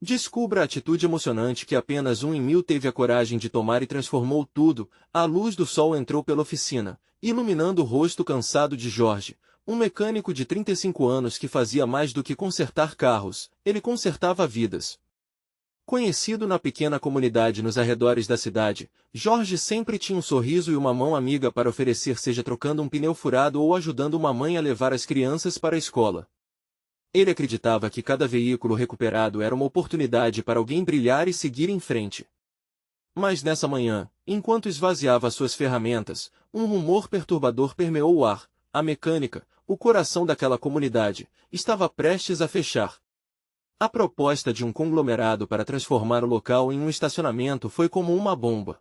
Descubra a atitude emocionante que apenas um em mil teve a coragem de tomar e transformou tudo. A luz do sol entrou pela oficina, iluminando o rosto cansado de Jorge, um mecânico de 35 anos que fazia mais do que consertar carros, ele consertava vidas. Conhecido na pequena comunidade nos arredores da cidade, Jorge sempre tinha um sorriso e uma mão amiga para oferecer, seja trocando um pneu furado ou ajudando uma mãe a levar as crianças para a escola. Ele acreditava que cada veículo recuperado era uma oportunidade para alguém brilhar e seguir em frente. Mas nessa manhã, enquanto esvaziava suas ferramentas, um rumor perturbador permeou o ar. A mecânica, o coração daquela comunidade, estava prestes a fechar. A proposta de um conglomerado para transformar o local em um estacionamento foi como uma bomba.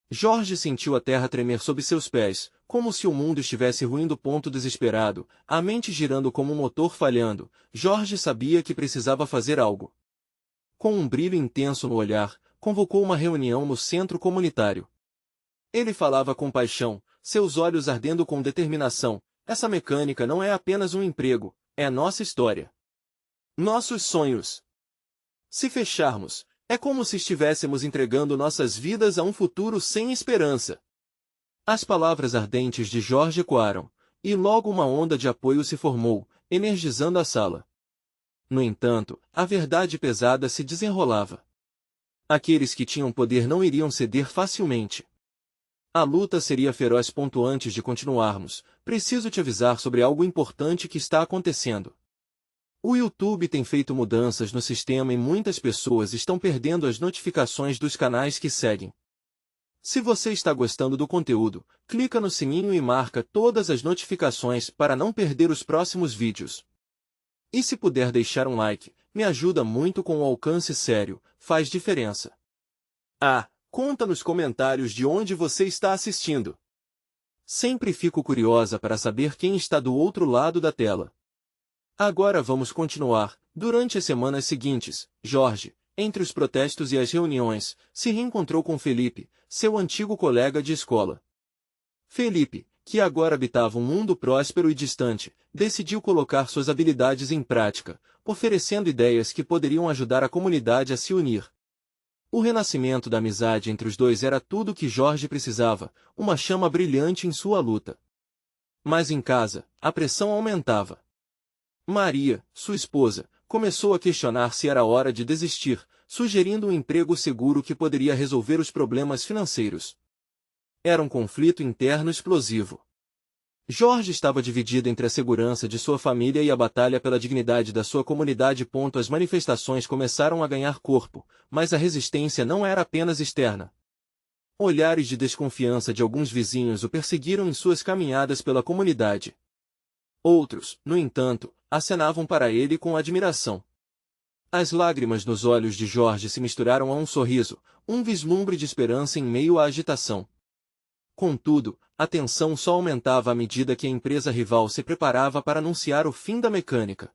Jorge sentiu a terra tremer sob seus pés, como se o mundo estivesse ruindo. Desesperado, a mente girando como um motor falhando, Jorge sabia que precisava fazer algo. Com um brilho intenso no olhar, convocou uma reunião no centro comunitário. Ele falava com paixão, seus olhos ardendo com determinação. Essa mecânica não é apenas um emprego, é a nossa história. Nossos sonhos. Se fecharmos, é como se estivéssemos entregando nossas vidas a um futuro sem esperança. As palavras ardentes de Jorge ecoaram, e logo uma onda de apoio se formou, energizando a sala. No entanto, a verdade pesada se desenrolava. Aqueles que tinham poder não iriam ceder facilmente. A luta seria feroz. Antes de continuarmos, preciso te avisar sobre algo importante que está acontecendo. O YouTube tem feito mudanças no sistema e muitas pessoas estão perdendo as notificações dos canais que seguem. Se você está gostando do conteúdo, clica no sininho e marca todas as notificações para não perder os próximos vídeos. E se puder deixar um like, me ajuda muito. Com o alcance sério, faz diferença. Conta nos comentários de onde você está assistindo. Sempre fico curiosa para saber quem está do outro lado da tela. Agora vamos continuar. Durante as semanas seguintes, Jorge, entre os protestos e as reuniões, se reencontrou com Felipe, seu antigo colega de escola. Felipe, que agora habitava um mundo próspero e distante, decidiu colocar suas habilidades em prática, oferecendo ideias que poderiam ajudar a comunidade a se unir. O renascimento da amizade entre os dois era tudo o que Jorge precisava, uma chama brilhante em sua luta. Mas em casa, a pressão aumentava. Maria, sua esposa, começou a questionar se era hora de desistir, sugerindo um emprego seguro que poderia resolver os problemas financeiros. Era um conflito interno explosivo. Jorge estava dividido entre a segurança de sua família e a batalha pela dignidade da sua comunidade. As manifestações começaram a ganhar corpo, mas a resistência não era apenas externa. Olhares de desconfiança de alguns vizinhos o perseguiram em suas caminhadas pela comunidade. Outros, no entanto, acenavam para ele com admiração. As lágrimas nos olhos de Jorge se misturaram a um sorriso, um vislumbre de esperança em meio à agitação. Contudo, a tensão só aumentava à medida que a empresa rival se preparava para anunciar o fim da mecânica.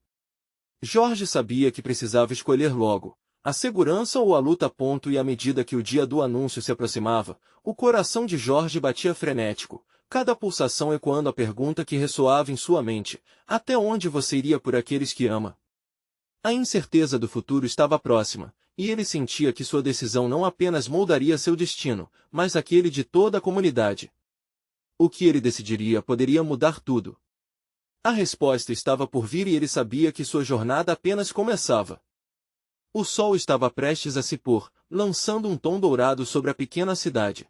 Jorge sabia que precisava escolher logo, a segurança ou a luta. E à medida que o dia do anúncio se aproximava, o coração de Jorge batia frenético, cada pulsação ecoando a pergunta que ressoava em sua mente: até onde você iria por aqueles que ama? A incerteza do futuro estava próxima, e ele sentia que sua decisão não apenas moldaria seu destino, mas aquele de toda a comunidade. O que ele decidiria poderia mudar tudo. A resposta estava por vir e ele sabia que sua jornada apenas começava. O sol estava prestes a se pôr, lançando um tom dourado sobre a pequena cidade.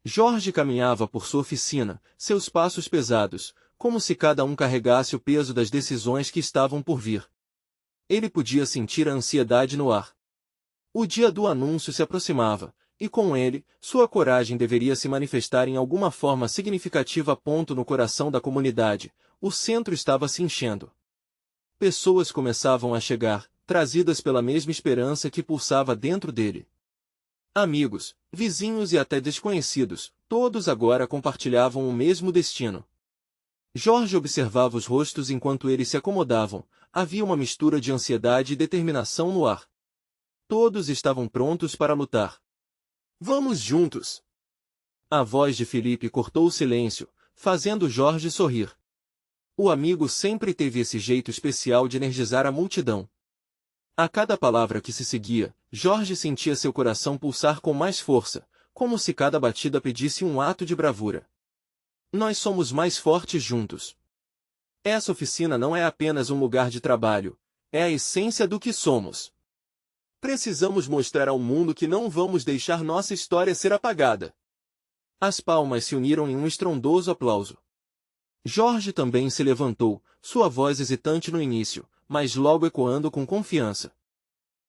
Jorge caminhava por sua oficina, seus passos pesados, como se cada um carregasse o peso das decisões que estavam por vir. Ele podia sentir a ansiedade no ar. O dia do anúncio se aproximava, e com ele, sua coragem deveria se manifestar em alguma forma significativa. No coração da comunidade, o centro estava se enchendo. Pessoas começavam a chegar, trazidas pela mesma esperança que pulsava dentro dele. Amigos, vizinhos e até desconhecidos, todos agora compartilhavam o mesmo destino. Jorge observava os rostos enquanto eles se acomodavam, havia uma mistura de ansiedade e determinação no ar. Todos estavam prontos para lutar. Vamos juntos! A voz de Felipe cortou o silêncio, fazendo Jorge sorrir. O amigo sempre teve esse jeito especial de energizar a multidão. A cada palavra que se seguia, Jorge sentia seu coração pulsar com mais força, como se cada batida pedisse um ato de bravura. Nós somos mais fortes juntos. Essa oficina não é apenas um lugar de trabalho, é a essência do que somos. Precisamos mostrar ao mundo que não vamos deixar nossa história ser apagada. As palmas se uniram em um estrondoso aplauso. Jorge também se levantou, sua voz hesitante no início, mas logo ecoando com confiança.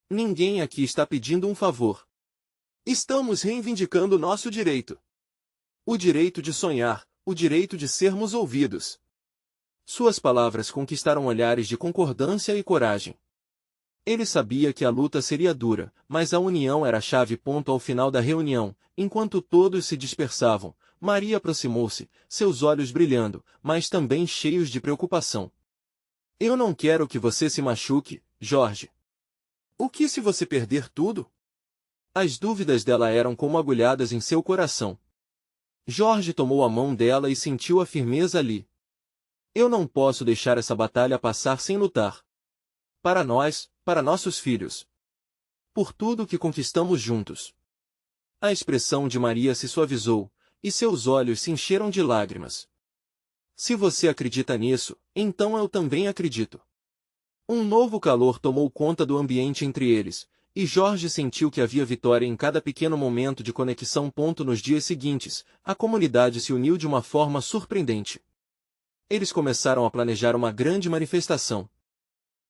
Ninguém aqui está pedindo um favor. Estamos reivindicando nosso direito. O direito de sonhar, o direito de sermos ouvidos. Suas palavras conquistaram olhares de concordância e coragem. Ele sabia que a luta seria dura, mas a união era a chave. Ao final da reunião, enquanto todos se dispersavam, Maria aproximou-se, seus olhos brilhando, mas também cheios de preocupação. Eu não quero que você se machuque, Jorge. O que se você perder tudo? As dúvidas dela eram como agulhadas em seu coração. Jorge tomou a mão dela e sentiu a firmeza ali. Eu não posso deixar essa batalha passar sem lutar. Para nós, para nossos filhos. Por tudo que conquistamos juntos. A expressão de Maria se suavizou, e seus olhos se encheram de lágrimas. Se você acredita nisso, então eu também acredito. Um novo calor tomou conta do ambiente entre eles, e Jorge sentiu que havia vitória em cada pequeno momento de conexão. Nos dias seguintes, a comunidade se uniu de uma forma surpreendente. Eles começaram a planejar uma grande manifestação.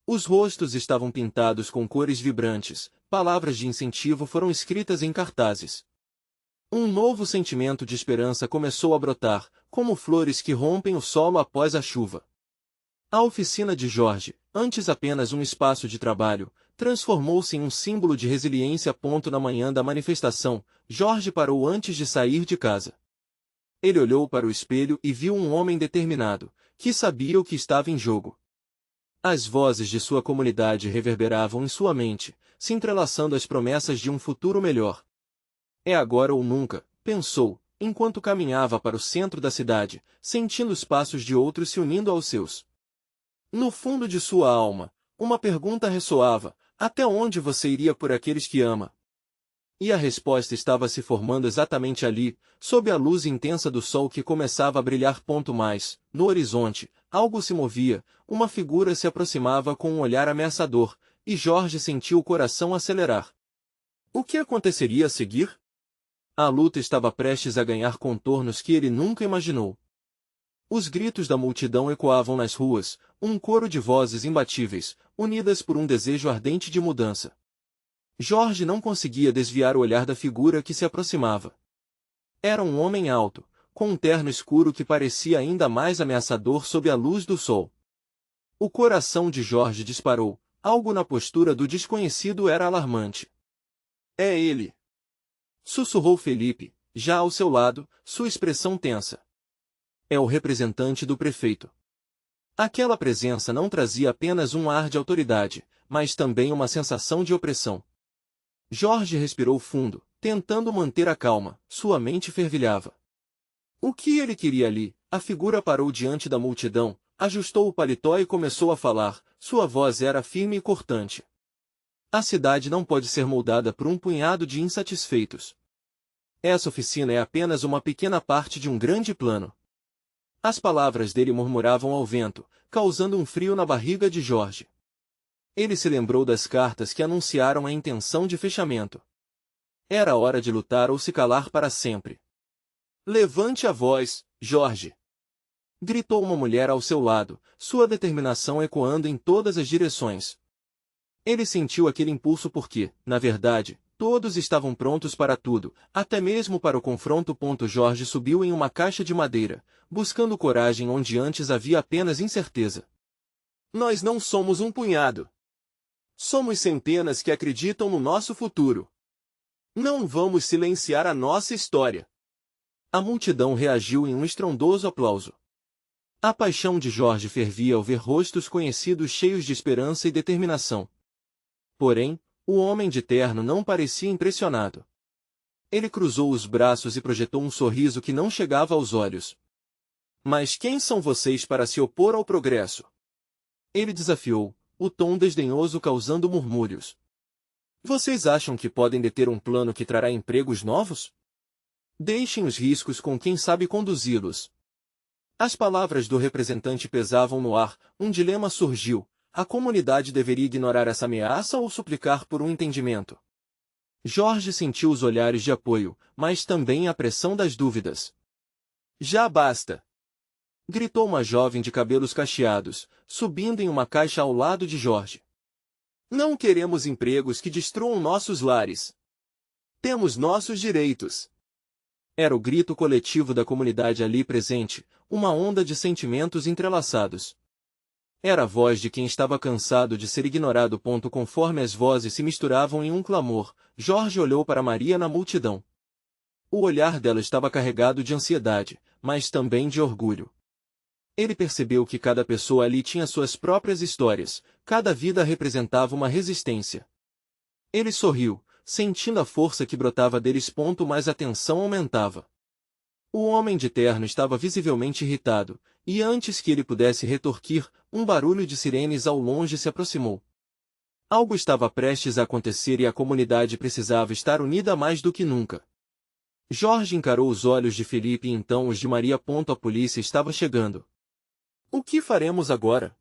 Os rostos estavam pintados com cores vibrantes, palavras de incentivo foram escritas em cartazes. Um novo sentimento de esperança começou a brotar, como flores que rompem o solo após a chuva. A oficina de Jorge, antes apenas um espaço de trabalho, transformou-se em um símbolo de resiliência. Na manhã da manifestação, Jorge parou antes de sair de casa. Ele olhou para o espelho e viu um homem determinado, que sabia o que estava em jogo. As vozes de sua comunidade reverberavam em sua mente, se entrelaçando às promessas de um futuro melhor. É agora ou nunca, pensou, enquanto caminhava para o centro da cidade, sentindo os passos de outros se unindo aos seus. No fundo de sua alma, uma pergunta ressoava: até onde você iria por aqueles que ama? E a resposta estava se formando exatamente ali, sob a luz intensa do sol que começava a brilhar. Mais, no horizonte, algo se movia, uma figura se aproximava com um olhar ameaçador, e Jorge sentiu o coração acelerar. O que aconteceria a seguir? A luta estava prestes a ganhar contornos que ele nunca imaginou. Os gritos da multidão ecoavam nas ruas, um coro de vozes imbatíveis, unidas por um desejo ardente de mudança. Jorge não conseguia desviar o olhar da figura que se aproximava. Era um homem alto, com um terno escuro que parecia ainda mais ameaçador sob a luz do sol. O coração de Jorge disparou, algo na postura do desconhecido era alarmante. É ele! Sussurrou Felipe, já ao seu lado, sua expressão tensa. É o representante do prefeito. Aquela presença não trazia apenas um ar de autoridade, mas também uma sensação de opressão. Jorge respirou fundo, tentando manter a calma, sua mente fervilhava. O que ele queria ali? A figura parou diante da multidão, ajustou o paletó e começou a falar, sua voz era firme e cortante. A cidade não pode ser moldada por um punhado de insatisfeitos. Essa oficina é apenas uma pequena parte de um grande plano. As palavras dele murmuravam ao vento, causando um frio na barriga de Jorge. Ele se lembrou das cartas que anunciaram a intenção de fechamento. Era hora de lutar ou se calar para sempre. Levante a voz, Jorge! Gritou uma mulher ao seu lado, sua determinação ecoando em todas as direções. Ele sentiu aquele impulso porque, na verdade, todos estavam prontos para tudo, até mesmo para o confronto. Jorge subiu em uma caixa de madeira, buscando coragem onde antes havia apenas incerteza. Nós não somos um punhado. Somos centenas que acreditam no nosso futuro. Não vamos silenciar a nossa história. A multidão reagiu em um estrondoso aplauso. A paixão de Jorge fervia ao ver rostos conhecidos cheios de esperança e determinação. Porém, o homem de terno não parecia impressionado. Ele cruzou os braços e projetou um sorriso que não chegava aos olhos. Mas quem são vocês para se opor ao progresso? Ele desafiou, o tom desdenhoso causando murmúrios. Vocês acham que podem deter um plano que trará empregos novos? Deixem os riscos com quem sabe conduzi-los. As palavras do representante pesavam no ar, um dilema surgiu. A comunidade deveria ignorar essa ameaça ou suplicar por um entendimento? Jorge sentiu os olhares de apoio, mas também a pressão das dúvidas. Já basta! Gritou uma jovem de cabelos cacheados, subindo em uma caixa ao lado de Jorge. Não queremos empregos que destruam nossos lares. Temos nossos direitos. Era o grito coletivo da comunidade ali presente, uma onda de sentimentos entrelaçados. Era a voz de quem estava cansado de ser ignorado. Conforme as vozes se misturavam em um clamor, Jorge olhou para Maria na multidão. O olhar dela estava carregado de ansiedade, mas também de orgulho. Ele percebeu que cada pessoa ali tinha suas próprias histórias, cada vida representava uma resistência. Ele sorriu, sentindo a força que brotava deles. Mas a tensão aumentava. O homem de terno estava visivelmente irritado, e antes que ele pudesse retorquir, um barulho de sirenes ao longe se aproximou. Algo estava prestes a acontecer e a comunidade precisava estar unida mais do que nunca. Jorge encarou os olhos de Felipe e então os de Maria. A polícia estava chegando. O que faremos agora?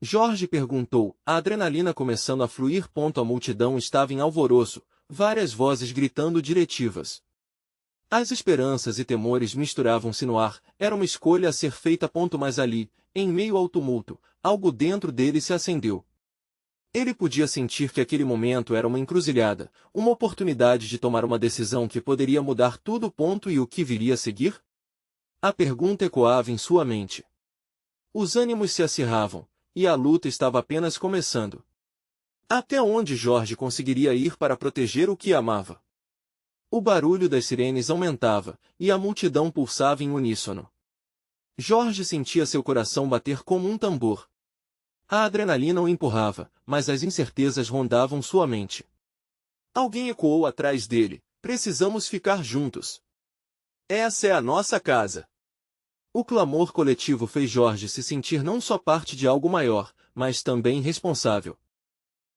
Jorge perguntou, a adrenalina começando a fluir. A multidão estava em alvoroço, várias vozes gritando diretivas. As esperanças e temores misturavam-se no ar, era uma escolha a ser feita. Mas ali, em meio ao tumulto, algo dentro dele se acendeu. Ele podia sentir que aquele momento era uma encruzilhada, uma oportunidade de tomar uma decisão que poderia mudar tudo. E o que viria a seguir? A pergunta ecoava em sua mente. Os ânimos se acirravam, e a luta estava apenas começando. Até onde Jorge conseguiria ir para proteger o que amava? O barulho das sirenes aumentava, e a multidão pulsava em uníssono. Jorge sentia seu coração bater como um tambor. A adrenalina o empurrava, mas as incertezas rondavam sua mente. Alguém ecoou atrás dele, precisamos ficar juntos. Essa é a nossa casa. O clamor coletivo fez Jorge se sentir não só parte de algo maior, mas também responsável.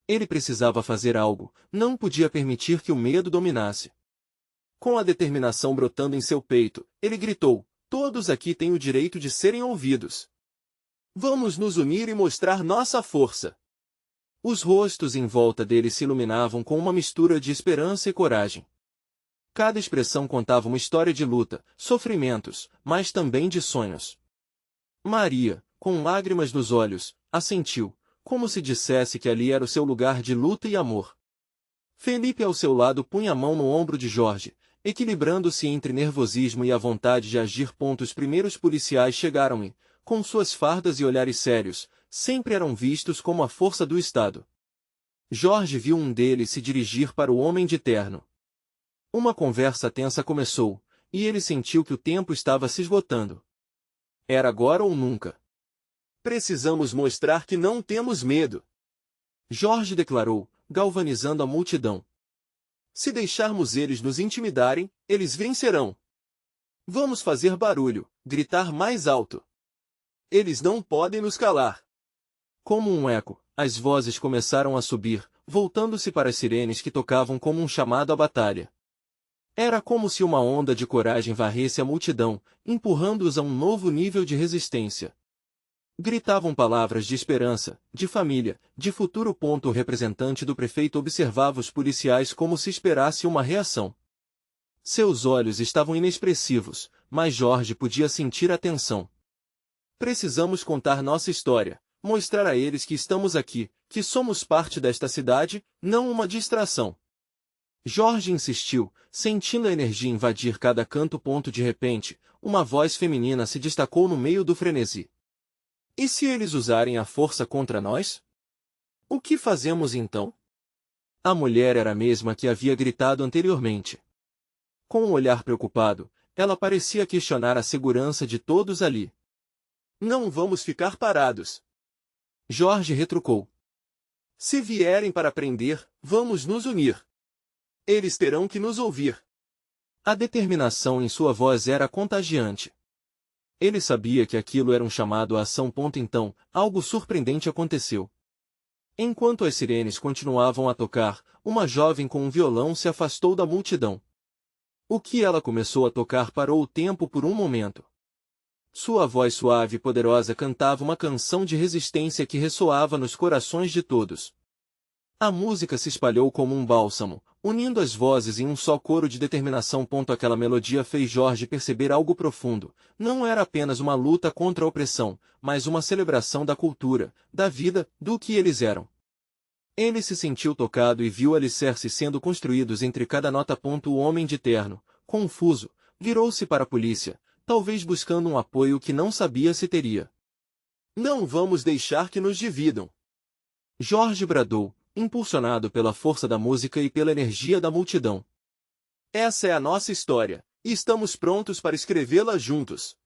Ele precisava fazer algo, não podia permitir que o medo dominasse. Com a determinação brotando em seu peito, ele gritou, todos aqui têm o direito de serem ouvidos. Vamos nos unir e mostrar nossa força. Os rostos em volta dele se iluminavam com uma mistura de esperança e coragem. Cada expressão contava uma história de luta, sofrimentos, mas também de sonhos. Maria, com lágrimas nos olhos, assentiu, como se dissesse que ali era o seu lugar de luta e amor. Felipe ao seu lado punha a mão no ombro de Jorge, equilibrando-se entre nervosismo e a vontade de agir. Os primeiros policiais chegaram e, com suas fardas e olhares sérios, sempre eram vistos como a força do Estado. Jorge viu um deles se dirigir para o homem de terno. Uma conversa tensa começou, e ele sentiu que o tempo estava se esgotando. Era agora ou nunca. Precisamos mostrar que não temos medo. Jorge declarou, galvanizando a multidão. Se deixarmos eles nos intimidarem, eles vencerão. Vamos fazer barulho, gritar mais alto. Eles não podem nos calar. Como um eco, as vozes começaram a subir, voltando-se para as sirenes que tocavam como um chamado à batalha. Era como se uma onda de coragem varresse a multidão, empurrando-os a um novo nível de resistência. Gritavam palavras de esperança, de família, de futuro. O representante do prefeito observava os policiais como se esperasse uma reação. Seus olhos estavam inexpressivos, mas Jorge podia sentir a tensão. Precisamos contar nossa história, mostrar a eles que estamos aqui, que somos parte desta cidade, não uma distração. Jorge insistiu, sentindo a energia invadir cada canto. De repente, uma voz feminina se destacou no meio do frenesi. E se eles usarem a força contra nós? O que fazemos então? A mulher era a mesma que havia gritado anteriormente. Com um olhar preocupado, ela parecia questionar a segurança de todos ali. Não vamos ficar parados. Jorge retrucou. Se vierem para prender, vamos nos unir. Eles terão que nos ouvir. A determinação em sua voz era contagiante. Ele sabia que aquilo era um chamado à ação. Então, algo surpreendente aconteceu. Enquanto as sirenes continuavam a tocar, uma jovem com um violão se afastou da multidão. O que ela começou a tocar parou o tempo por um momento. Sua voz suave e poderosa cantava uma canção de resistência que ressoava nos corações de todos. A música se espalhou como um bálsamo, unindo as vozes em um só coro de determinação. Aquela melodia fez Jorge perceber algo profundo. Não era apenas uma luta contra a opressão, mas uma celebração da cultura, da vida, do que eles eram. Ele se sentiu tocado e viu alicerces sendo construídos entre cada nota. O homem de terno, confuso, virou-se para a polícia, talvez buscando um apoio que não sabia se teria. Não vamos deixar que nos dividam! Jorge bradou, impulsionado pela força da música e pela energia da multidão. Essa é a nossa história, e estamos prontos para escrevê-la juntos.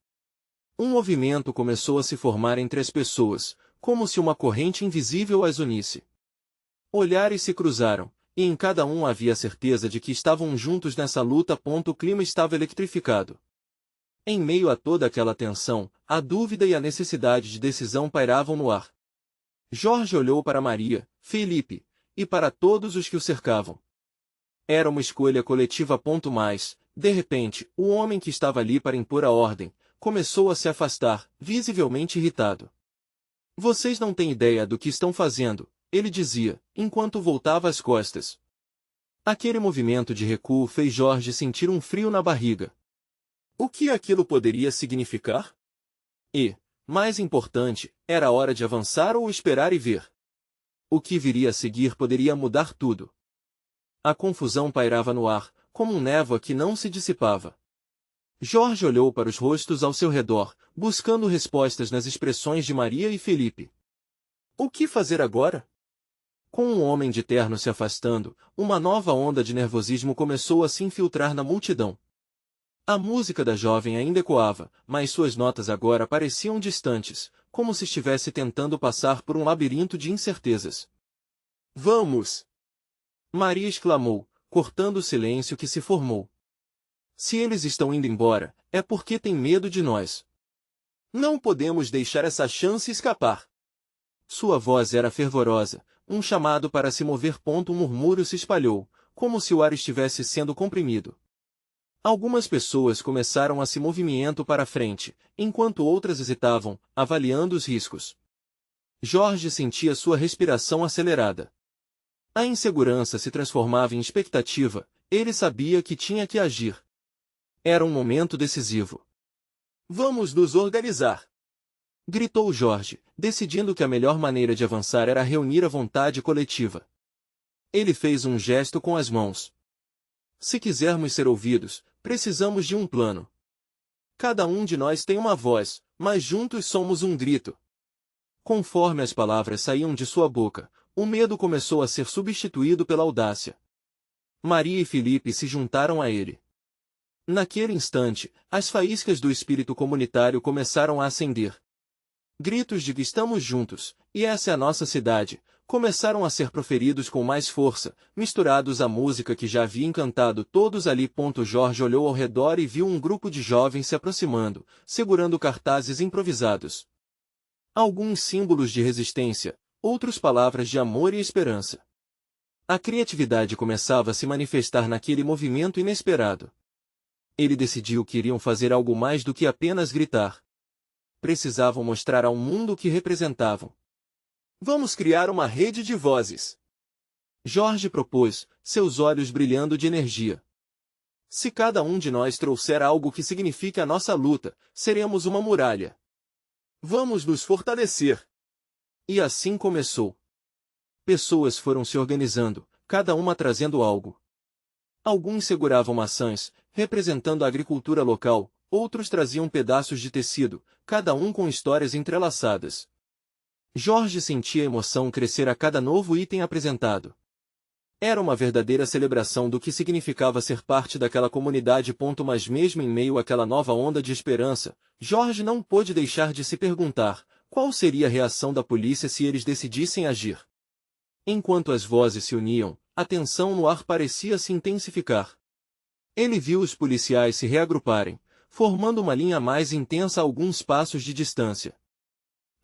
Um movimento começou a se formar entre as pessoas, como se uma corrente invisível as unisse. Olhares se cruzaram, e em cada um havia a certeza de que estavam juntos nessa luta. O clima estava eletrificado. Em meio a toda aquela tensão, a dúvida e a necessidade de decisão pairavam no ar. Jorge olhou para Maria, Felipe, e para todos os que o cercavam. Era uma escolha coletiva. Mas, de repente, o homem que estava ali para impor a ordem, começou a se afastar, visivelmente irritado. Vocês não têm ideia do que estão fazendo, ele dizia, enquanto voltava as costas. Aquele movimento de recuo fez Jorge sentir um frio na barriga. O que aquilo poderia significar? E, mais importante, era hora de avançar ou esperar e ver. O que viria a seguir poderia mudar tudo. A confusão pairava no ar, como um névoa que não se dissipava. Jorge olhou para os rostos ao seu redor, buscando respostas nas expressões de Maria e Felipe. O que fazer agora? Com um homem de terno se afastando, uma nova onda de nervosismo começou a se infiltrar na multidão. A música da jovem ainda ecoava, mas suas notas agora pareciam distantes, como se estivesse tentando passar por um labirinto de incertezas. Vamos! Maria exclamou, cortando o silêncio que se formou. Se eles estão indo embora, é porque têm medo de nós. Não podemos deixar essa chance escapar. Sua voz era fervorosa, um chamado para se mover. Um murmúrio se espalhou, como se o ar estivesse sendo comprimido. Algumas pessoas começaram a se movimentar para a frente, enquanto outras hesitavam, avaliando os riscos. Jorge sentia sua respiração acelerada. A insegurança se transformava em expectativa, ele sabia que tinha que agir. Era um momento decisivo. Vamos nos organizar! Gritou Jorge, decidindo que a melhor maneira de avançar era reunir a vontade coletiva. Ele fez um gesto com as mãos. Se quisermos ser ouvidos, precisamos de um plano. Cada um de nós tem uma voz, mas juntos somos um grito. Conforme as palavras saíam de sua boca, o medo começou a ser substituído pela audácia. Maria e Felipe se juntaram a ele. Naquele instante, as faíscas do espírito comunitário começaram a acender. Gritos de que estamos juntos, e essa é a nossa cidade, começaram a ser proferidos com mais força, misturados à música que já havia encantado todos ali. Jorge olhou ao redor e viu um grupo de jovens se aproximando, segurando cartazes improvisados. Alguns símbolos de resistência, outros palavras de amor e esperança. A criatividade começava a se manifestar naquele movimento inesperado. Ele decidiu que iriam fazer algo mais do que apenas gritar. Precisavam mostrar ao mundo o que representavam. Vamos criar uma rede de vozes. Jorge propôs, seus olhos brilhando de energia. Se cada um de nós trouxer algo que signifique a nossa luta, seremos uma muralha. Vamos nos fortalecer. E assim começou. Pessoas foram se organizando, cada uma trazendo algo. Alguns seguravam maçãs, representando a agricultura local, outros traziam pedaços de tecido, cada um com histórias entrelaçadas. Jorge sentia a emoção crescer a cada novo item apresentado. Era uma verdadeira celebração do que significava ser parte daquela comunidade. Mas mesmo em meio àquela nova onda de esperança, Jorge não pôde deixar de se perguntar, qual seria a reação da polícia se eles decidissem agir. Enquanto as vozes se uniam, a tensão no ar parecia se intensificar. Ele viu os policiais se reagruparem, formando uma linha mais intensa a alguns passos de distância.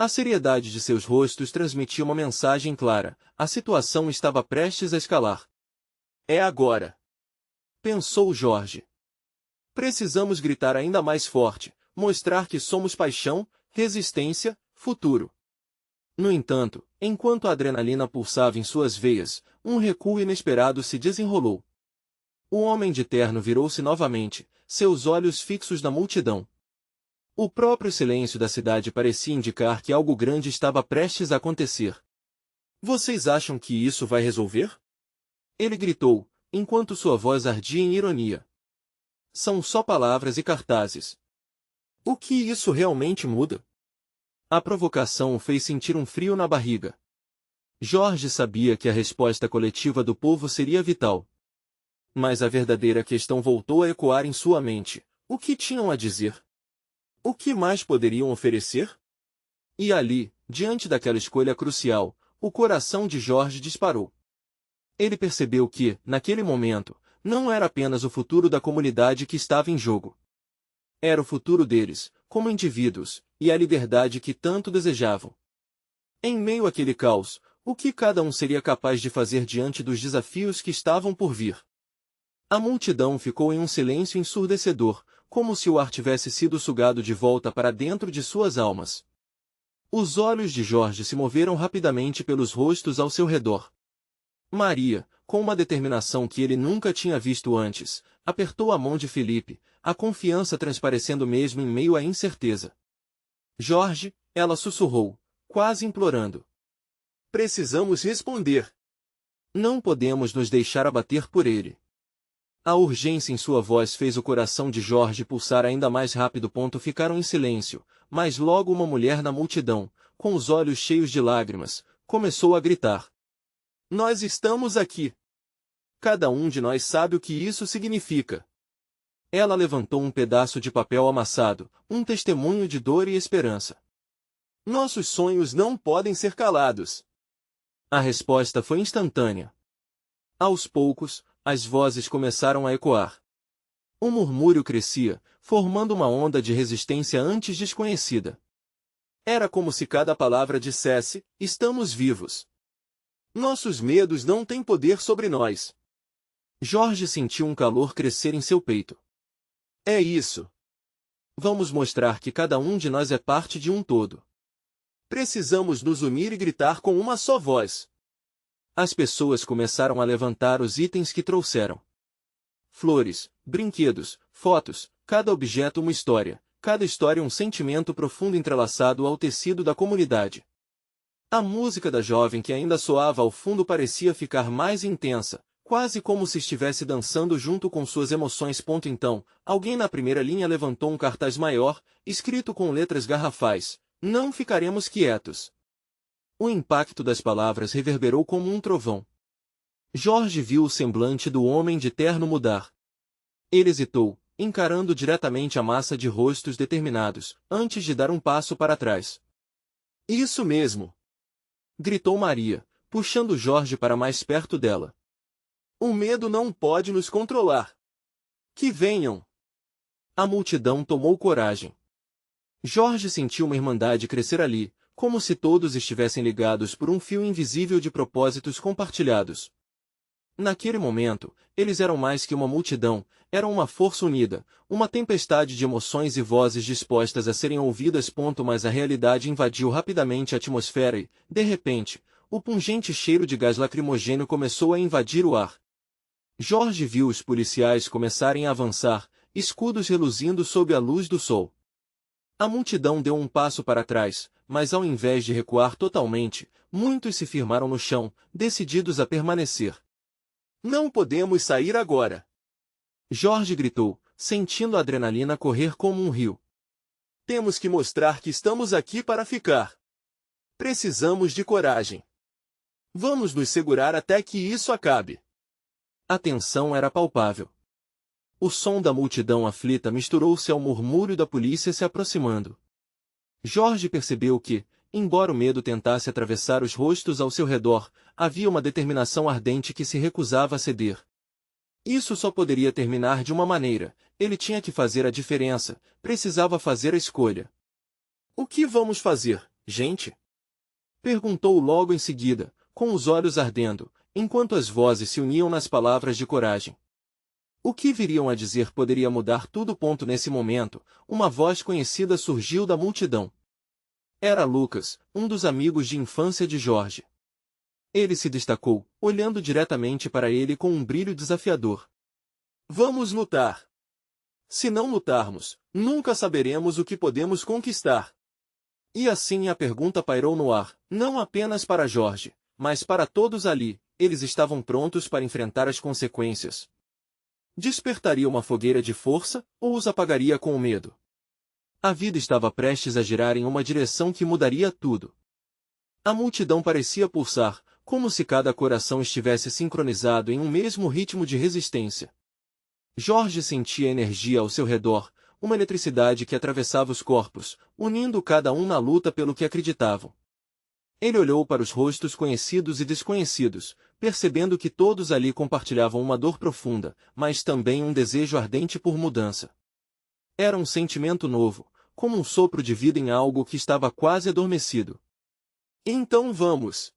A seriedade de seus rostos transmitia uma mensagem clara: a situação estava prestes a escalar. É agora, pensou Jorge. Precisamos gritar ainda mais forte, mostrar que somos paixão, resistência, futuro. No entanto, enquanto a adrenalina pulsava em suas veias, um recuo inesperado se desenrolou. O homem de terno virou-se novamente, seus olhos fixos na multidão. O próprio silêncio da cidade parecia indicar que algo grande estava prestes a acontecer. Vocês acham que isso vai resolver? Ele gritou, enquanto sua voz ardia em ironia. São só palavras e cartazes. O que isso realmente muda? A provocação o fez sentir um frio na barriga. Jorge sabia que a resposta coletiva do povo seria vital. Mas a verdadeira questão voltou a ecoar em sua mente. O que tinham a dizer? O que mais poderiam oferecer? E ali, diante daquela escolha crucial, o coração de Jorge disparou. Ele percebeu que, naquele momento, não era apenas o futuro da comunidade que estava em jogo. Era o futuro deles, como indivíduos, e a liberdade que tanto desejavam. Em meio àquele caos, o que cada um seria capaz de fazer diante dos desafios que estavam por vir? A multidão ficou em um silêncio ensurdecedor, como se o ar tivesse sido sugado de volta para dentro de suas almas. Os olhos de Jorge se moveram rapidamente pelos rostos ao seu redor. Maria, com uma determinação que ele nunca tinha visto antes, apertou a mão de Felipe, a confiança transparecendo mesmo em meio à incerteza. Jorge, ela sussurrou, quase implorando. Precisamos responder. Não podemos nos deixar abater por ele. A urgência em sua voz fez o coração de Jorge pulsar ainda mais rápido. Ficaram em silêncio, mas logo uma mulher na multidão, com os olhos cheios de lágrimas, começou a gritar. Nós estamos aqui. Cada um de nós sabe o que isso significa. Ela levantou um pedaço de papel amassado, um testemunho de dor e esperança. Nossos sonhos não podem ser calados. A resposta foi instantânea. Aos poucos, as vozes começaram a ecoar. Um murmúrio crescia, formando uma onda de resistência antes desconhecida. Era como se cada palavra dissesse, estamos vivos. Nossos medos não têm poder sobre nós. Jorge sentiu um calor crescer em seu peito. É isso. Vamos mostrar que cada um de nós é parte de um todo. Precisamos nos unir e gritar com uma só voz. As pessoas começaram a levantar os itens que trouxeram. Flores, brinquedos, fotos, cada objeto uma história, cada história um sentimento profundo entrelaçado ao tecido da comunidade. A música da jovem que ainda soava ao fundo parecia ficar mais intensa, quase como se estivesse dançando junto com suas emoções. Então, alguém na primeira linha levantou um cartaz maior, escrito com letras garrafais, não ficaremos quietos. O impacto das palavras reverberou como um trovão. Jorge viu o semblante do homem de terno mudar. Ele hesitou, encarando diretamente a massa de rostos determinados, antes de dar um passo para trás. Isso mesmo! Gritou Maria, puxando Jorge para mais perto dela. O medo não pode nos controlar. Que venham! A multidão tomou coragem. Jorge sentiu uma irmandade crescer ali, como se todos estivessem ligados por um fio invisível de propósitos compartilhados. Naquele momento, eles eram mais que uma multidão, eram uma força unida, uma tempestade de emoções e vozes dispostas a serem ouvidas. Mas a realidade invadiu rapidamente a atmosfera e, de repente, o pungente cheiro de gás lacrimogêneo começou a invadir o ar. Jorge viu os policiais começarem a avançar, escudos reluzindo sob a luz do sol. A multidão deu um passo para trás, mas ao invés de recuar totalmente, muitos se firmaram no chão, decididos a permanecer. Não podemos sair agora! Jorge gritou, sentindo a adrenalina correr como um rio. Temos que mostrar que estamos aqui para ficar. Precisamos de coragem. Vamos nos segurar até que isso acabe. A tensão era palpável. O som da multidão aflita misturou-se ao murmúrio da polícia se aproximando. Jorge percebeu que, embora o medo tentasse atravessar os rostos ao seu redor, havia uma determinação ardente que se recusava a ceder. Isso só poderia terminar de uma maneira: ele tinha que fazer a diferença, precisava fazer a escolha. O que vamos fazer? gente? Perguntou logo em seguida, com os olhos ardendo, enquanto as vozes se uniam nas palavras de coragem. O que viriam a dizer poderia mudar tudo. Nesse momento, uma voz conhecida surgiu da multidão. Era Lucas, um dos amigos de infância de Jorge. Ele se destacou, olhando diretamente para ele com um brilho desafiador. Vamos lutar! Se não lutarmos, nunca saberemos o que podemos conquistar. E assim a pergunta pairou no ar, não apenas para Jorge, mas para todos ali. Eles estavam prontos para enfrentar as consequências. Despertaria uma fogueira de força, ou os apagaria com o medo? A vida estava prestes a girar em uma direção que mudaria tudo. A multidão parecia pulsar, como se cada coração estivesse sincronizado em um mesmo ritmo de resistência. Jorge sentia energia ao seu redor, uma eletricidade que atravessava os corpos, unindo cada um na luta pelo que acreditavam. Ele olhou para os rostos conhecidos e desconhecidos, percebendo que todos ali compartilhavam uma dor profunda, mas também um desejo ardente por mudança. Era um sentimento novo, como um sopro de vida em algo que estava quase adormecido. Então vamos!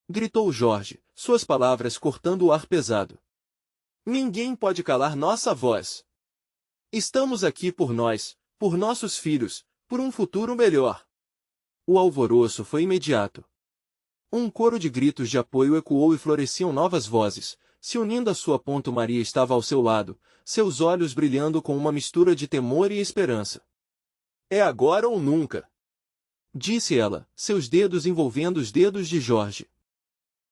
Gritou Jorge, suas palavras cortando o ar pesado. Ninguém pode calar nossa voz. Estamos aqui por nós, por nossos filhos, por um futuro melhor. O alvoroço foi imediato. Um coro de gritos de apoio ecoou e floresciam novas vozes, se unindo à sua. Maria estava ao seu lado, seus olhos brilhando com uma mistura de temor e esperança. É agora ou nunca! Disse ela, seus dedos envolvendo os dedos de Jorge.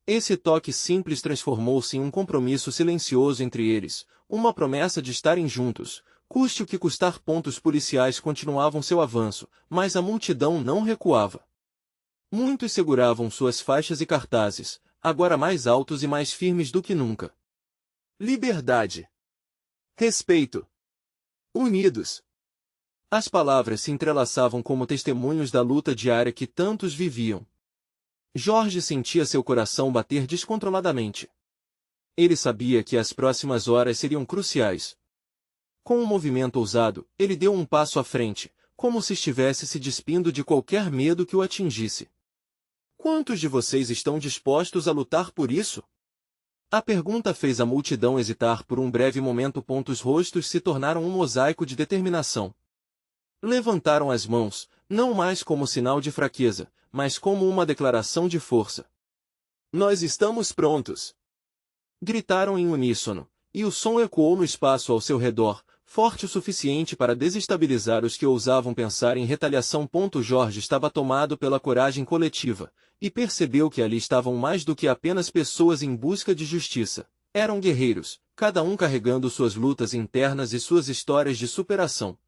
Esse toque simples transformou-se em um compromisso silencioso entre eles, uma promessa de estarem juntos, custe o que custar. Os policiais continuavam seu avanço, mas a multidão não recuava. Muitos seguravam suas faixas e cartazes, agora mais altos e mais firmes do que nunca. Liberdade. Respeito. Unidos. As palavras se entrelaçavam como testemunhos da luta diária que tantos viviam. Jorge sentia seu coração bater descontroladamente. Ele sabia que as próximas horas seriam cruciais. Com um movimento ousado, ele deu um passo à frente, como se estivesse se despindo de qualquer medo que o atingisse. Quantos de vocês estão dispostos a lutar por isso? A pergunta fez a multidão hesitar por um breve momento. Os rostos se tornaram um mosaico de determinação. Levantaram as mãos, não mais como sinal de fraqueza, mas como uma declaração de força. Nós estamos prontos! Gritaram em uníssono, e o som ecoou no espaço ao seu redor, forte o suficiente para desestabilizar os que ousavam pensar em retaliação. Jorge estava tomado pela coragem coletiva, e percebeu que ali estavam mais do que apenas pessoas em busca de justiça. Eram guerreiros, cada um carregando suas lutas internas e suas histórias de superação.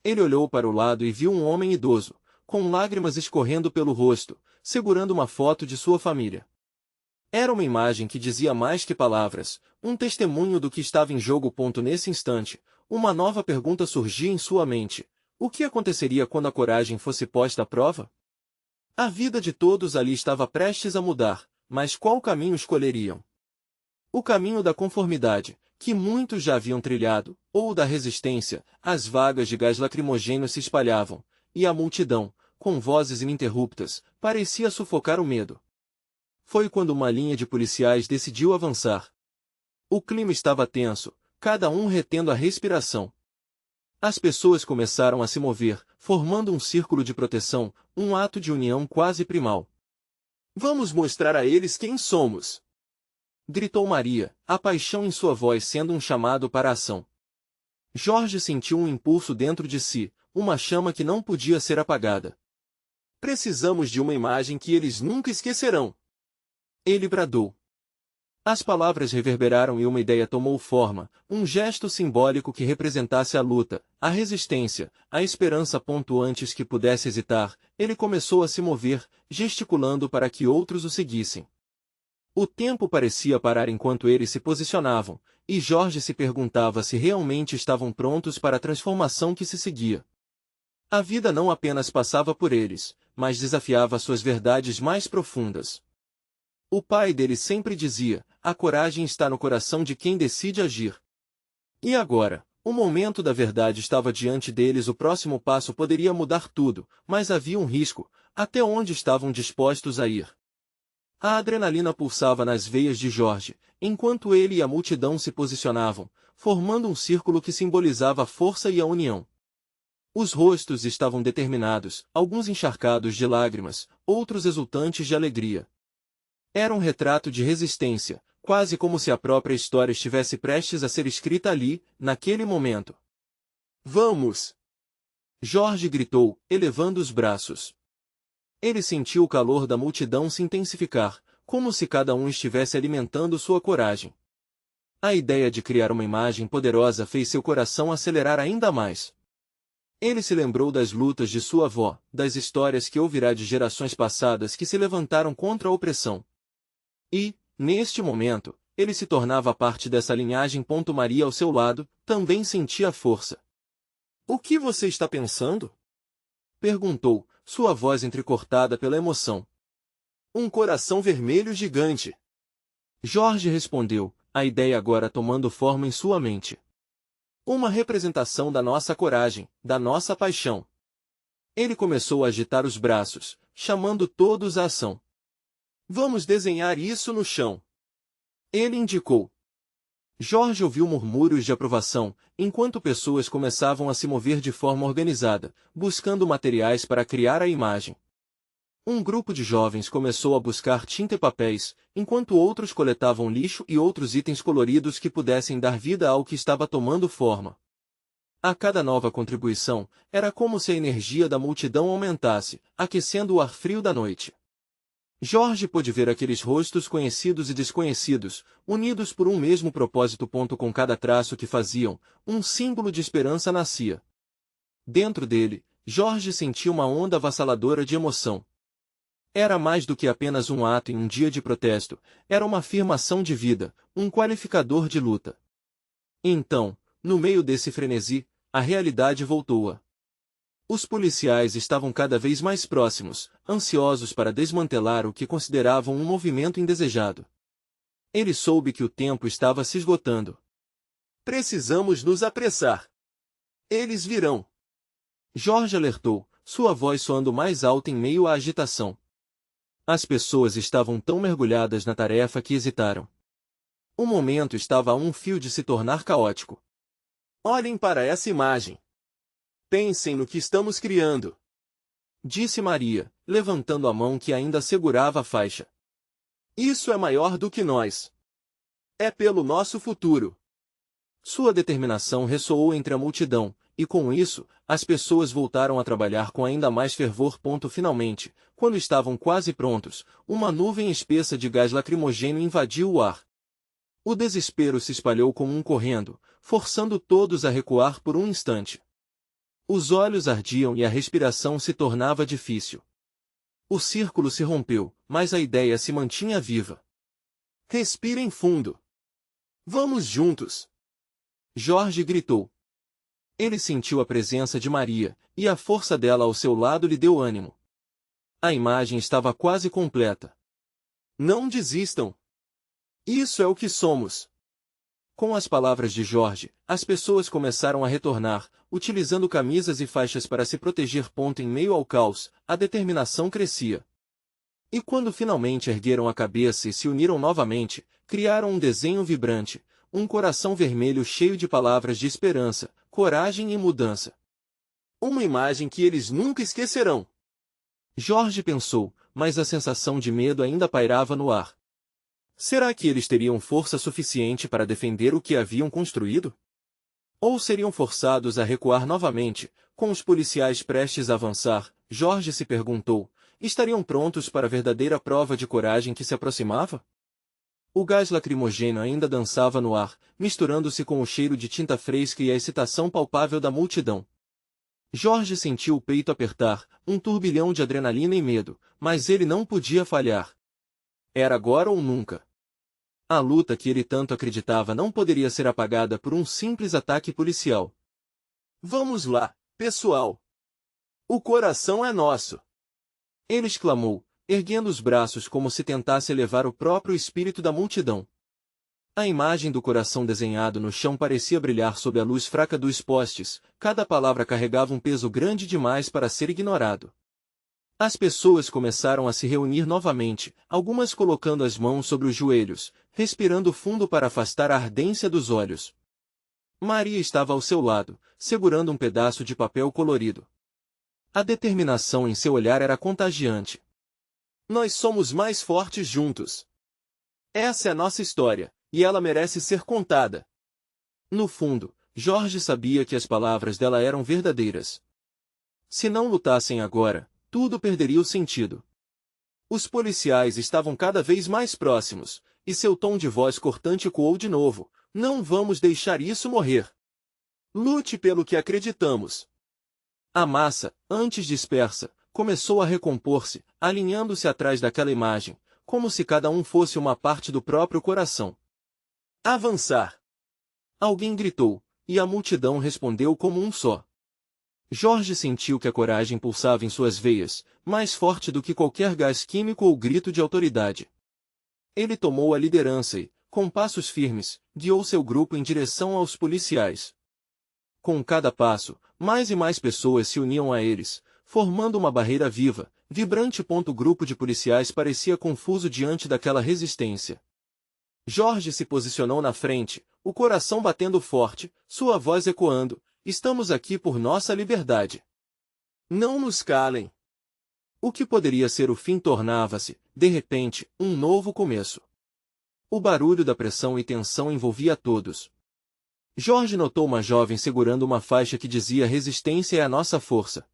Ele olhou para o lado e viu um homem idoso, com lágrimas escorrendo pelo rosto, segurando uma foto de sua família. Era uma imagem que dizia mais que palavras, um testemunho do que estava em jogo. Nesse instante, uma nova pergunta surgia em sua mente. O que aconteceria quando a coragem fosse posta à prova? A vida de todos ali estava prestes a mudar, mas qual caminho escolheriam? O caminho da conformidade, que muitos já haviam trilhado, ou da resistência? As vagas de gás lacrimogêneo se espalhavam, e a multidão, com vozes ininterruptas, parecia sufocar o medo. Foi quando uma linha de policiais decidiu avançar. O clima estava tenso, cada um retendo a respiração. As pessoas começaram a se mover, formando um círculo de proteção, um ato de união quase primal. Vamos mostrar a eles quem somos! Gritou Maria, a paixão em sua voz sendo um chamado para a ação. Jorge sentiu um impulso dentro de si, uma chama que não podia ser apagada. Precisamos de uma imagem que eles nunca esquecerão! Ele bradou. As palavras reverberaram e uma ideia tomou forma, um gesto simbólico que representasse a luta, a resistência, a esperança. Antes que pudesse hesitar, ele começou a se mover, gesticulando para que outros o seguissem. O tempo parecia parar enquanto eles se posicionavam, e Jorge se perguntava se realmente estavam prontos para a transformação que se seguia. A vida não apenas passava por eles, mas desafiava suas verdades mais profundas. O pai dele sempre dizia, a coragem está no coração de quem decide agir. E agora, O momento da verdade estava diante deles, o próximo passo poderia mudar tudo, mas havia um risco, até onde estavam dispostos a ir. A adrenalina pulsava nas veias de Jorge, enquanto ele e a multidão se posicionavam, formando um círculo que simbolizava a força e a união. Os rostos estavam determinados, alguns encharcados de lágrimas, outros exultantes de alegria. Era um retrato de resistência, quase como se a própria história estivesse prestes a ser escrita ali, naquele momento. Vamos! Jorge gritou, elevando os braços. Ele sentiu o calor da multidão se intensificar, como se cada um estivesse alimentando sua coragem. A ideia de criar uma imagem poderosa fez seu coração acelerar ainda mais. Ele se lembrou das lutas de sua avó, das histórias que ouvirá de gerações passadas que se levantaram contra a opressão. E, neste momento, ele se tornava parte dessa linhagem. Maria ao seu lado, também sentia a força. "O que você está pensando?" perguntou, sua voz entrecortada pela emoção. "Um coração vermelho gigante." Jorge respondeu, a ideia agora tomando forma em sua mente. "Uma representação da nossa coragem, da nossa paixão." Ele começou a agitar os braços, chamando todos à ação. "Vamos desenhar isso no chão." Ele indicou. Jorge ouviu murmúrios de aprovação, enquanto pessoas começavam a se mover de forma organizada, buscando materiais para criar a imagem. Um grupo de jovens começou a buscar tinta e papéis, enquanto outros coletavam lixo e outros itens coloridos que pudessem dar vida ao que estava tomando forma. A cada nova contribuição, era como se a energia da multidão aumentasse, aquecendo o ar frio da noite. Jorge pôde ver aqueles rostos conhecidos e desconhecidos, unidos por um mesmo propósito. Com cada traço que faziam, um símbolo de esperança nascia. Dentro dele, Jorge sentia uma onda avassaladora de emoção. Era mais do que apenas um ato em um dia de protesto, era uma afirmação de vida, um qualificador de luta. Então, no meio desse frenesi, a realidade voltou-a. Os policiais estavam cada vez mais próximos, ansiosos para desmantelar o que consideravam um movimento indesejado. Ele soube que o tempo estava se esgotando. "Precisamos nos apressar. Eles virão." Jorge alertou, sua voz soando mais alta em meio à agitação. As pessoas estavam tão mergulhadas na tarefa que hesitaram. O momento estava a um fio de se tornar caótico. "Olhem para essa imagem. Pensem no que estamos criando," disse Maria, levantando a mão que ainda segurava a faixa. "Isso é maior do que nós. É pelo nosso futuro." Sua determinação ressoou entre a multidão, e com isso, as pessoas voltaram a trabalhar com ainda mais fervor. Finalmente, quando estavam quase prontos, uma nuvem espessa de gás lacrimogêneo invadiu o ar. O desespero se espalhou como um correndo, forçando todos a recuar por um instante. Os olhos ardiam e a respiração se tornava difícil. O círculo se rompeu, mas a ideia se mantinha viva. "Respirem fundo. Vamos juntos!" Jorge gritou. Ele sentiu a presença de Maria, e a força dela ao seu lado lhe deu ânimo. A imagem estava quase completa. "Não desistam. Isso é o que somos." Com as palavras de Jorge, as pessoas começaram a retornar, utilizando camisas e faixas para se proteger. Em meio ao caos, a determinação crescia. E quando finalmente ergueram a cabeça e se uniram novamente, criaram um desenho vibrante, um coração vermelho cheio de palavras de esperança, coragem e mudança. Uma imagem que eles nunca esquecerão. Jorge pensou, mas a sensação de medo ainda pairava no ar. Será que eles teriam força suficiente para defender o que haviam construído? Ou seriam forçados a recuar novamente, com os policiais prestes a avançar? Jorge se perguntou. Estariam prontos para a verdadeira prova de coragem que se aproximava? O gás lacrimogêneo ainda dançava no ar, misturando-se com o cheiro de tinta fresca e a excitação palpável da multidão. Jorge sentiu o peito apertar, um turbilhão de adrenalina e medo, mas ele não podia falhar. Era agora ou nunca. A luta que ele tanto acreditava não poderia ser apagada por um simples ataque policial. "Vamos lá, pessoal! O coração é nosso!" Ele exclamou, erguendo os braços como se tentasse elevar o próprio espírito da multidão. A imagem do coração desenhado no chão parecia brilhar sob a luz fraca dos postes, cada palavra carregava um peso grande demais para ser ignorado. As pessoas começaram a se reunir novamente, algumas colocando as mãos sobre os joelhos, respirando fundo para afastar a ardência dos olhos. Maria estava ao seu lado, segurando um pedaço de papel colorido. A determinação em seu olhar era contagiante. Nós somos mais fortes juntos. Essa é a nossa história, e ela merece ser contada. No fundo, Jorge sabia que as palavras dela eram verdadeiras. Se não lutassem agora, tudo perderia o sentido. Os policiais estavam cada vez mais próximos, e seu tom de voz cortante ecoou de novo: não vamos deixar isso morrer. Lute pelo que acreditamos. A massa, antes dispersa, começou a recompor-se, alinhando-se atrás daquela imagem, como se cada um fosse uma parte do próprio coração. Avançar! Alguém gritou, e a multidão respondeu como um só. Jorge sentiu que a coragem pulsava em suas veias, mais forte do que qualquer gás químico ou grito de autoridade. Ele tomou a liderança e, com passos firmes, guiou seu grupo em direção aos policiais. Com cada passo, mais e mais pessoas se uniam a eles, formando uma barreira viva, vibrante. O grupo de policiais parecia confuso diante daquela resistência. Jorge se posicionou na frente, o coração batendo forte, sua voz ecoando: estamos aqui por nossa liberdade. Não nos calem. O que poderia ser o fim tornava-se, de repente, um novo começo. O barulho da pressão e tensão envolvia todos. Jorge notou uma jovem segurando uma faixa que dizia: resistência é a nossa força.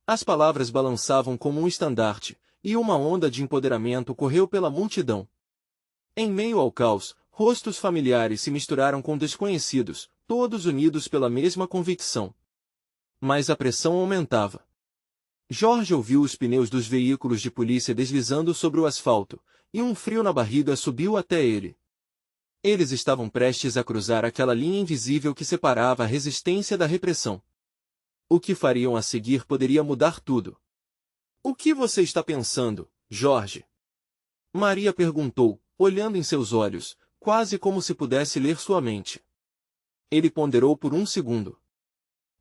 As palavras balançavam como um estandarte, e uma onda de empoderamento correu pela multidão. Em meio ao caos, rostos familiares se misturaram com desconhecidos, todos unidos pela mesma convicção. Mas a pressão aumentava. Jorge ouviu os pneus dos veículos de polícia deslizando sobre o asfalto, e um frio na barriga subiu até ele. Eles estavam prestes a cruzar aquela linha invisível que separava a resistência da repressão. O que fariam a seguir poderia mudar tudo. O que você está pensando, Jorge? Maria perguntou, olhando em seus olhos, quase como se pudesse ler sua mente. Ele ponderou por um segundo.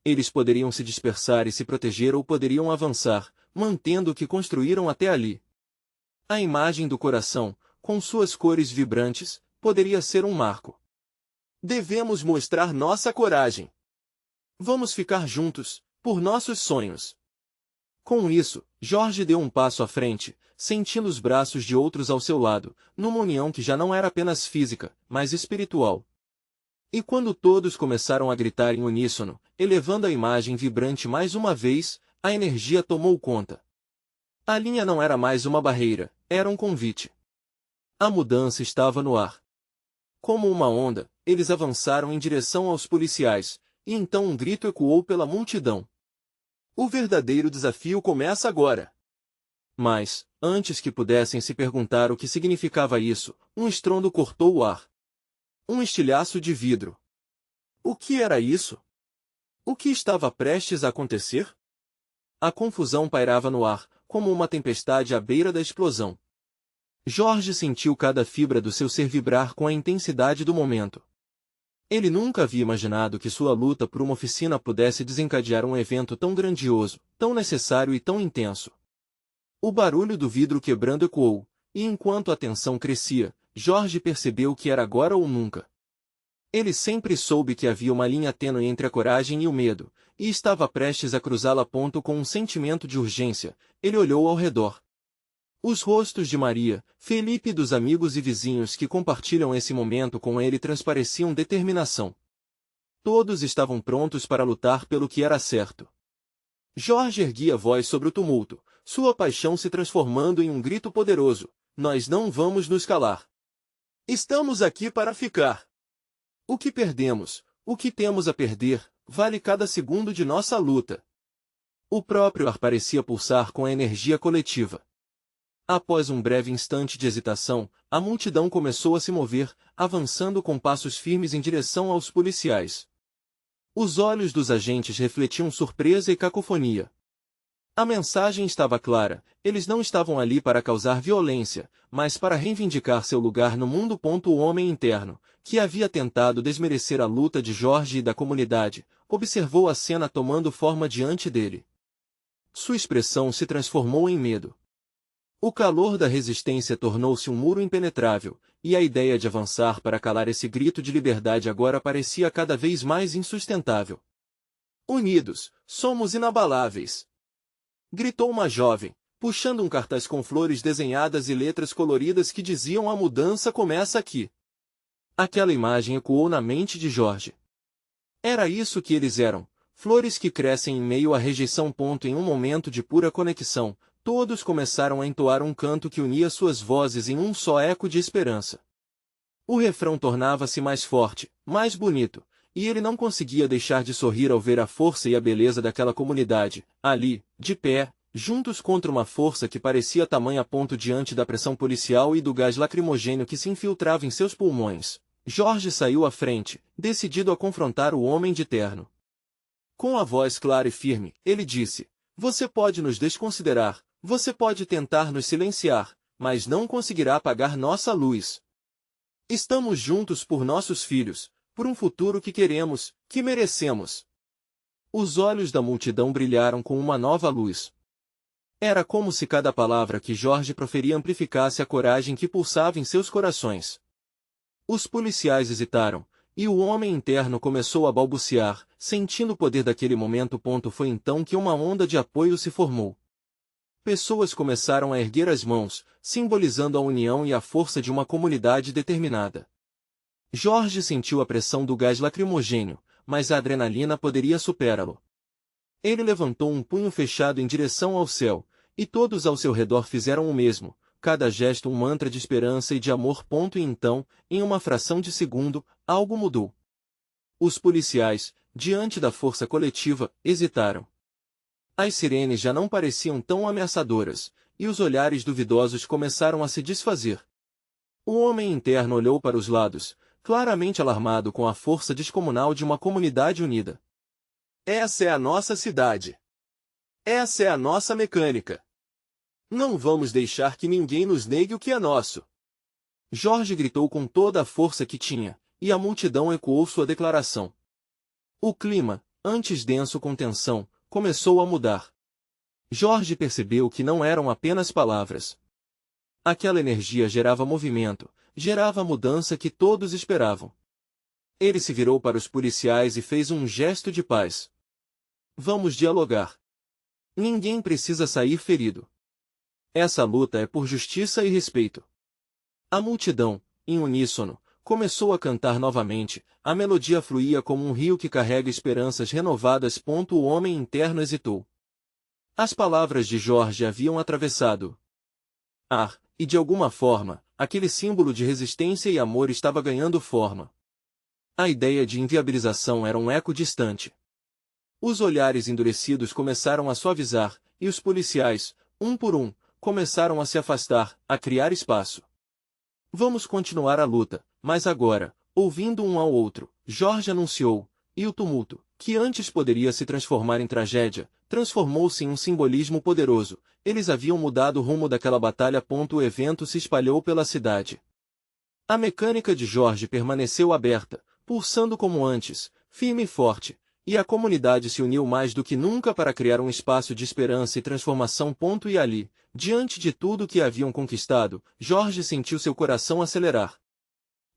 Eles poderiam se dispersar e se proteger ou poderiam avançar, mantendo o que construíram até ali. A imagem do coração, com suas cores vibrantes, poderia ser um marco. Devemos mostrar nossa coragem. Vamos ficar juntos, por nossos sonhos. Com isso, Jorge deu um passo à frente, sentindo os braços de outros ao seu lado, numa união que já não era apenas física, mas espiritual. E quando todos começaram a gritar em uníssono, elevando a imagem vibrante mais uma vez, a energia tomou conta. A linha não era mais uma barreira, era um convite. A mudança estava no ar. Como uma onda, eles avançaram em direção aos policiais, e então um grito ecoou pela multidão. O verdadeiro desafio começa agora. Mas, antes que pudessem se perguntar o que significava isso, um estrondo cortou o ar. Um estilhaço de vidro. O que era isso? O que estava prestes a acontecer? A confusão pairava no ar, como uma tempestade à beira da explosão. Jorge sentiu cada fibra do seu ser vibrar com a intensidade do momento. Ele nunca havia imaginado que sua luta por uma oficina pudesse desencadear um evento tão grandioso, tão necessário e tão intenso. O barulho do vidro quebrando ecoou, e enquanto a tensão crescia, Jorge percebeu que era agora ou nunca. Ele sempre soube que havia uma linha tênue entre a coragem e o medo, e estava prestes a cruzá-la. Com um sentimento de urgência, ele olhou ao redor. Os rostos de Maria, Felipe e dos amigos e vizinhos que compartilham esse momento com ele transpareciam determinação. Todos estavam prontos para lutar pelo que era certo. Jorge erguia a voz sobre o tumulto, sua paixão se transformando em um grito poderoso: nós não vamos nos calar. Estamos aqui para ficar. O que perdemos, o que temos a perder, vale cada segundo de nossa luta. O próprio ar parecia pulsar com a energia coletiva. Após um breve instante de hesitação, a multidão começou a se mover, avançando com passos firmes em direção aos policiais. Os olhos dos agentes refletiam surpresa e cacofonia. A mensagem estava clara, eles não estavam ali para causar violência, mas para reivindicar seu lugar no mundo. O homem interno, que havia tentado desmerecer a luta de Jorge e da comunidade, observou a cena tomando forma diante dele. Sua expressão se transformou em medo. O calor da resistência tornou-se um muro impenetrável, e a ideia de avançar para calar esse grito de liberdade agora parecia cada vez mais insustentável. Unidos, somos inabaláveis! Gritou uma jovem, puxando um cartaz com flores desenhadas e letras coloridas que diziam: a mudança começa aqui. Aquela imagem ecoou na mente de Jorge. Era isso que eles eram, flores que crescem em meio à rejeição. Em um momento de pura conexão, todos começaram a entoar um canto que unia suas vozes em um só eco de esperança. O refrão tornava-se mais forte, mais bonito, e ele não conseguia deixar de sorrir ao ver a força e a beleza daquela comunidade, ali, de pé, juntos contra uma força que parecia tamanha diante da pressão policial e do gás lacrimogêneo que se infiltrava em seus pulmões. Jorge saiu à frente, decidido a confrontar o homem de terno. Com a voz clara e firme, ele disse: você pode nos desconsiderar, você pode tentar nos silenciar, mas não conseguirá apagar nossa luz. Estamos juntos por nossos filhos, por um futuro que queremos, que merecemos. Os olhos da multidão brilharam com uma nova luz. Era como se cada palavra que Jorge proferia amplificasse a coragem que pulsava em seus corações. Os policiais hesitaram, e o homem interno começou a balbuciar, sentindo o poder daquele momento. Foi então que uma onda de apoio se formou. Pessoas começaram a erguer as mãos, simbolizando a união e a força de uma comunidade determinada. Jorge sentiu a pressão do gás lacrimogênio, mas a adrenalina poderia superá-lo. Ele levantou um punho fechado em direção ao céu, e todos ao seu redor fizeram o mesmo, cada gesto um mantra de esperança e de amor. E então, em uma fração de segundo, algo mudou. Os policiais, diante da força coletiva, hesitaram. As sirenes já não pareciam tão ameaçadoras, e os olhares duvidosos começaram a se desfazer. O homem interno olhou para os lados, claramente alarmado com a força descomunal de uma comunidade unida. Essa é a nossa cidade. Essa é a nossa mecânica. Não vamos deixar que ninguém nos negue o que é nosso. Jorge gritou com toda a força que tinha, e a multidão ecoou sua declaração. O clima, antes denso com tensão, começou a mudar. Jorge percebeu que não eram apenas palavras. Aquela energia gerava movimento, gerava a mudança que todos esperavam. Ele se virou para os policiais e fez um gesto de paz. Vamos dialogar. Ninguém precisa sair ferido. Essa luta é por justiça e respeito. A multidão, em uníssono, começou a cantar novamente, a melodia fluía como um rio que carrega esperanças renovadas. O homem interno hesitou. As palavras de Jorge haviam atravessado ar, e de alguma forma, aquele símbolo de resistência e amor estava ganhando forma. A ideia de inviabilização era um eco distante. Os olhares endurecidos começaram a suavizar, e os policiais, um por um, começaram a se afastar, a criar espaço. Vamos continuar a luta, mas agora, ouvindo um ao outro, Jorge anunciou, e o tumulto, que antes poderia se transformar em tragédia, transformou-se em um simbolismo poderoso. Eles haviam mudado o rumo daquela batalha. O evento se espalhou pela cidade. A mecânica de Jorge permaneceu aberta, pulsando como antes, firme e forte, e a comunidade se uniu mais do que nunca para criar um espaço de esperança e transformação. E ali, diante de tudo que haviam conquistado, Jorge sentiu seu coração acelerar.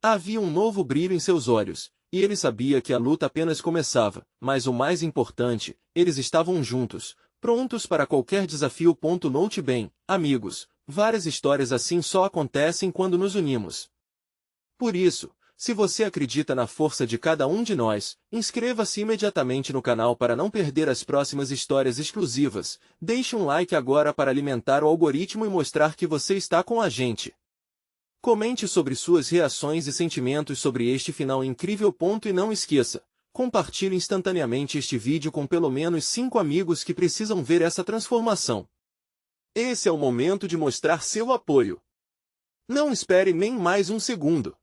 Havia um novo brilho em seus olhos, e ele sabia que a luta apenas começava, mas o mais importante, eles estavam juntos, prontos para qualquer desafio. Note bem, amigos, várias histórias assim só acontecem quando nos unimos. Por isso, se você acredita na força de cada um de nós, inscreva-se imediatamente no canal para não perder as próximas histórias exclusivas, deixe um like agora para alimentar o algoritmo e mostrar que você está com a gente. Comente sobre suas reações e sentimentos sobre este final incrível. E não esqueça, compartilhe instantaneamente este vídeo com pelo menos 5 amigos que precisam ver essa transformação. Esse é o momento de mostrar seu apoio. Não espere nem mais um segundo.